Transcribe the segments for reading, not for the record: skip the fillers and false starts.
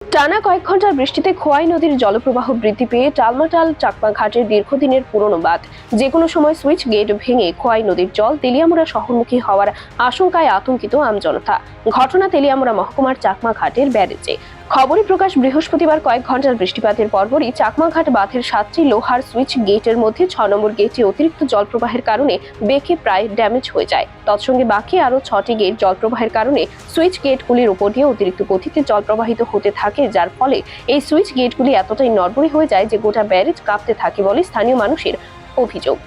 টানা কয়েক ঘন্টার বৃষ্টিতে খোয়াই নদীর জলপ্রবাহ বৃদ্ধি পেয়ে টালমাটাল চাকমা ঘাটের দীর্ঘদিনের পুরনো বাঁধ যেকোনো সময় সুইচ গেট ভেঙে খোয়াই নদীর জল তেলিয়ামুড়া শহরমুখী হওয়ার আশঙ্কায় আতঙ্কিত আমজনতা। ঘটনা তেলিয়ামুড়া মহকুমার চাকমা ঘাটের ব্যারেজে। খবরে প্রকাশ বৃহস্পতিবার কয়েক ঘন্টার বৃষ্টিপাতের পরপরই চাকমাঘাট বাঁধের 7টি লোহার সুইচ গেটের মধ্যে 6 নম্বর গেটে অতিরিক্ত জলপ্রবাহের কারণে বেঁকে প্রায় ড্যামেজ হয়ে যায়। তৎসঙ্গে বাকি আরও 6টি গেট জলপ্রবাহের কারণে সুইচ গেটগুলির উপর দিয়ে অতিরিক্ত গতিতে জল প্রবাহিত হতে থাকে, যার ফলে এই সুইচ গেটগুলি এতটাই নড়বড়ে হয়ে যায় যে গোটা ব্যারেজ কাঁপতে থাকে বলে স্থানীয় মানুষের অভিযোগ।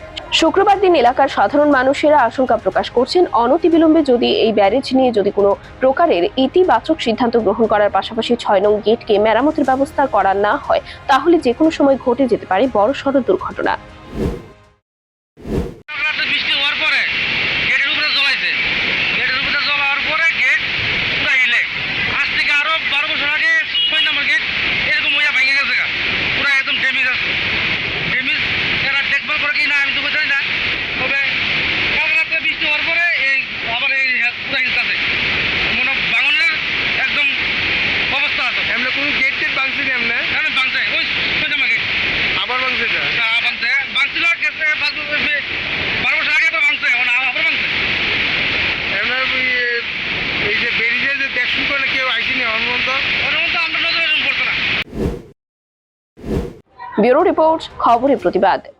শুক্রবার দিন এলাকার সাধারণ মানুষেরা আশঙ্কা প্রকাশ করছেন, অনতিবিলম্বে যদি এই ব্যারেজ নিয়ে যদি কোনো প্রকারের ইতিবাচক সিদ্ধান্ত গ্রহণ করার পাশাপাশি 6 নং গেটকে মেরামতের ব্যবস্থা করা না হয় তাহলে যে কোনো সময় ঘটে যেতে পারে বড়সড় দুর্ঘটনা। ব্যুরো রিপোর্ট, খবরের প্রতিবাদ।